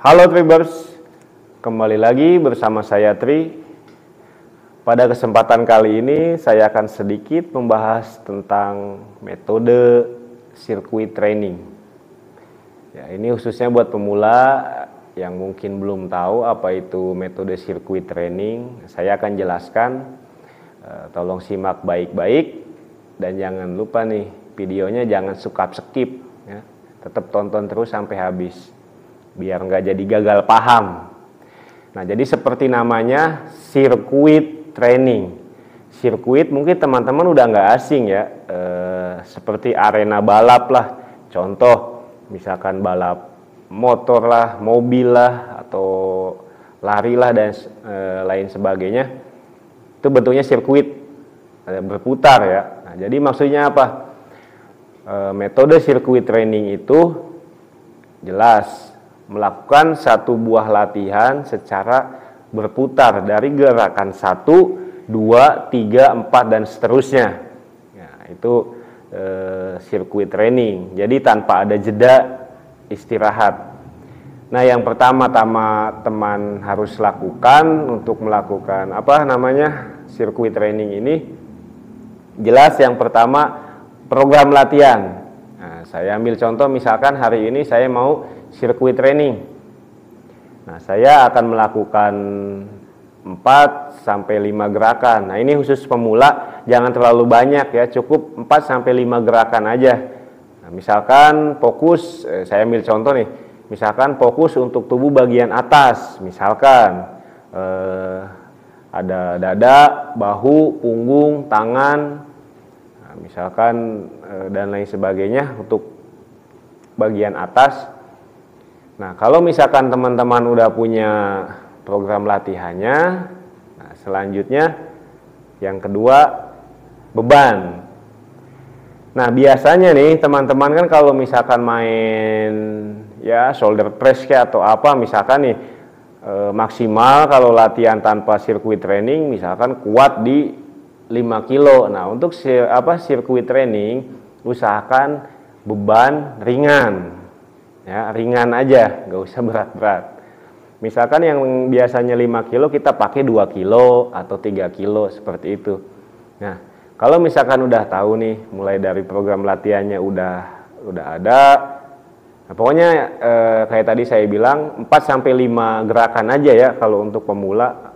Halo Tribers, kembali lagi bersama saya Tri. Pada kesempatan kali ini saya akan sedikit membahas tentang metode sirkuit training. Ya, ini khususnya buat pemula yang mungkin belum tahu apa itu metode sirkuit training. Saya akan jelaskan, tolong simak baik-baik dan jangan lupa nih videonya jangan suka skip ya. Tetap tonton terus sampai habis biar nggak jadi gagal paham. Nah, jadi seperti namanya sirkuit training. Sirkuit mungkin teman-teman udah nggak asing ya, seperti arena balap lah. Contoh, misalkan balap motor lah, mobil lah, atau lari lah dan lain sebagainya. Itu bentuknya sirkuit, berputar ya. Nah, jadi maksudnya apa? Metode sirkuit training itu jelas melakukan satu buah latihan secara berputar dari gerakan 1, 2, 3, 4 dan seterusnya. Ya, itu sirkuit training. Jadi tanpa ada jeda istirahat. Nah, yang pertama-tama teman harus lakukan untuk melakukan sirkuit training ini, jelas yang pertama program latihan. Nah, saya ambil contoh misalkan hari ini saya mau sirkuit training. Nah, saya akan melakukan 4-5 gerakan. Nah, ini khusus pemula, jangan terlalu banyak ya, cukup 4-5 gerakan aja. Nah, misalkan fokus, saya ambil contoh nih, misalkan fokus untuk tubuh bagian atas, misalkan ada dada, bahu, punggung, tangan, nah, misalkan dan lain sebagainya untuk bagian atas. Nah, kalau misalkan teman-teman udah punya program latihannya, nah selanjutnya yang kedua beban. Nah, biasanya nih teman-teman kan kalau misalkan main ya shoulder press kayak atau apa, misalkan nih maksimal kalau latihan tanpa sirkuit training misalkan kuat di 5 kilo. Nah, untuk sirkuit training usahakan beban ringan. Ya, ringan aja, nggak usah berat-berat. Misalkan yang biasanya 5 kilo kita pakai 2 kilo atau 3 kilo seperti itu. Nah, kalau misalkan udah tahu nih, mulai dari program latihannya udah ada. Nah, pokoknya kayak tadi saya bilang 4-5 gerakan aja ya kalau untuk pemula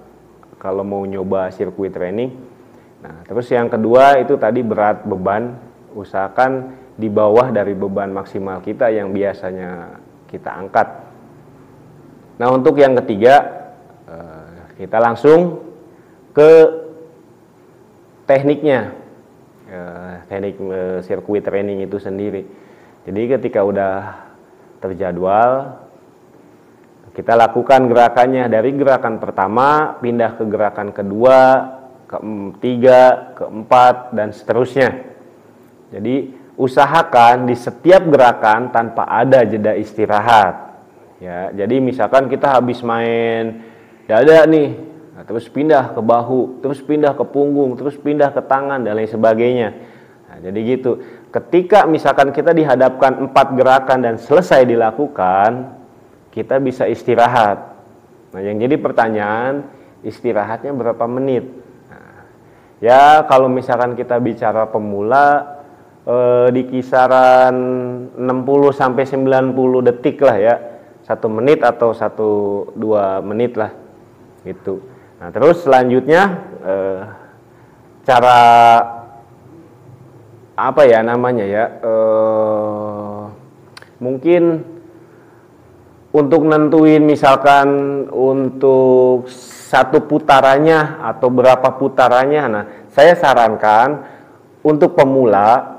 kalau mau nyoba sirkuit training. Nah, terus yang kedua itu tadi berat beban, usahakan di bawah dari beban maksimal kita yang biasanya kita angkat. Nah, untuk yang ketiga kita langsung ke tekniknya, teknik sirkuit training itu sendiri. Jadi ketika udah terjadwal, kita lakukan gerakannya dari gerakan pertama pindah ke gerakan kedua, ketiga, keempat dan seterusnya. Jadi usahakan di setiap gerakan tanpa ada jeda istirahat. Ya, jadi misalkan kita habis main dada nih, nah, terus pindah ke bahu, terus pindah ke punggung, terus pindah ke tangan dan lain sebagainya. Nah, jadi gitu. Ketika misalkan kita dihadapkan 4 gerakan dan selesai dilakukan, kita bisa istirahat. Nah, yang jadi pertanyaan, istirahatnya berapa menit? Nah, ya kalau misalkan kita bicara pemula, di kisaran 60-90 detik lah ya, 1 menit atau 1-2 menit lah gitu. Nah, terus selanjutnya cara mungkin untuk nentuin misalkan untuk 1 putarannya atau berapa putarannya. Nah, saya sarankan untuk pemula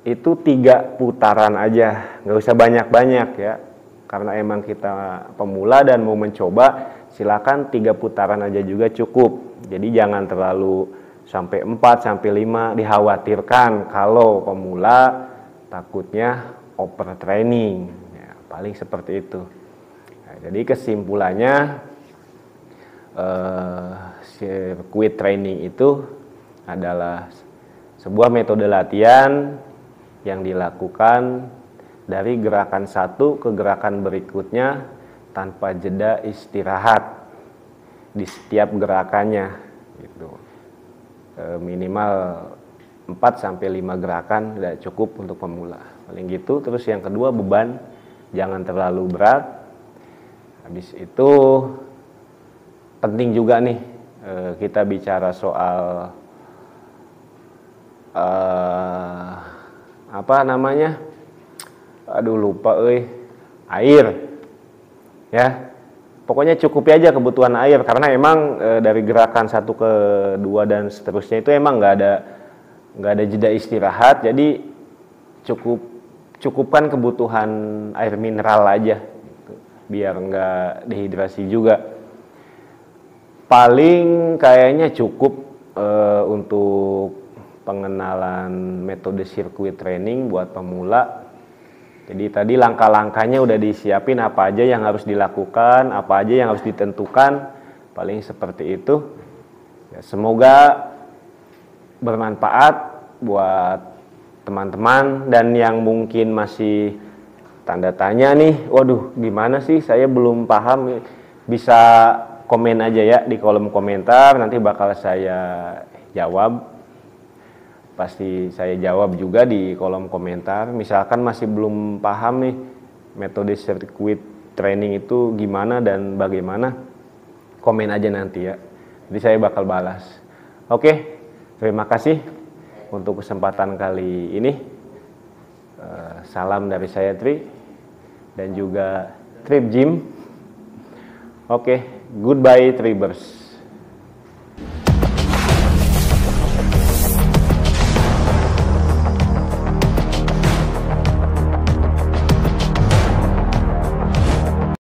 itu 3 putaran aja, nggak usah banyak-banyak ya, karena emang kita pemula dan mau mencoba, silakan 3 putaran aja juga cukup. Jadi jangan terlalu sampai 4-5, dikhawatirkan kalau pemula takutnya overtraining ya, paling seperti itu. Nah, jadi kesimpulannya sirkuit training itu adalah sebuah metode latihan yang dilakukan dari gerakan 1 ke gerakan berikutnya tanpa jeda istirahat di setiap gerakannya gitu. Minimal 4-5 gerakan udah cukup untuk pemula. Paling gitu. Terus yang kedua, beban jangan terlalu berat. Habis itu penting juga nih kita bicara soal apa namanya? Aduh lupa air. Ya. Pokoknya cukupi aja kebutuhan air karena emang dari gerakan 1 ke 2 dan seterusnya itu emang nggak ada jeda istirahat, jadi cukupkan kebutuhan air mineral aja gitu, biar nggak dehidrasi juga. Paling kayaknya cukup untuk pengenalan metode sirkuit training buat pemula. Jadi tadi langkah-langkahnya udah disiapin, apa aja yang harus dilakukan, apa aja yang harus ditentukan, paling seperti itu. Ya, semoga bermanfaat buat teman-teman, dan yang mungkin masih tanda tanya nih, waduh gimana sih saya belum paham, bisa komen aja ya di kolom komentar, nanti bakal saya jawab. Pasti saya jawab juga di kolom komentar. Misalkan masih belum paham nih metode sirkuit training itu gimana dan bagaimana, komen aja nanti ya. Jadi saya bakal balas. Oke, terima kasih untuk kesempatan kali ini. Salam dari saya Tri dan juga Trip Gym. Oke, goodbye Tribers.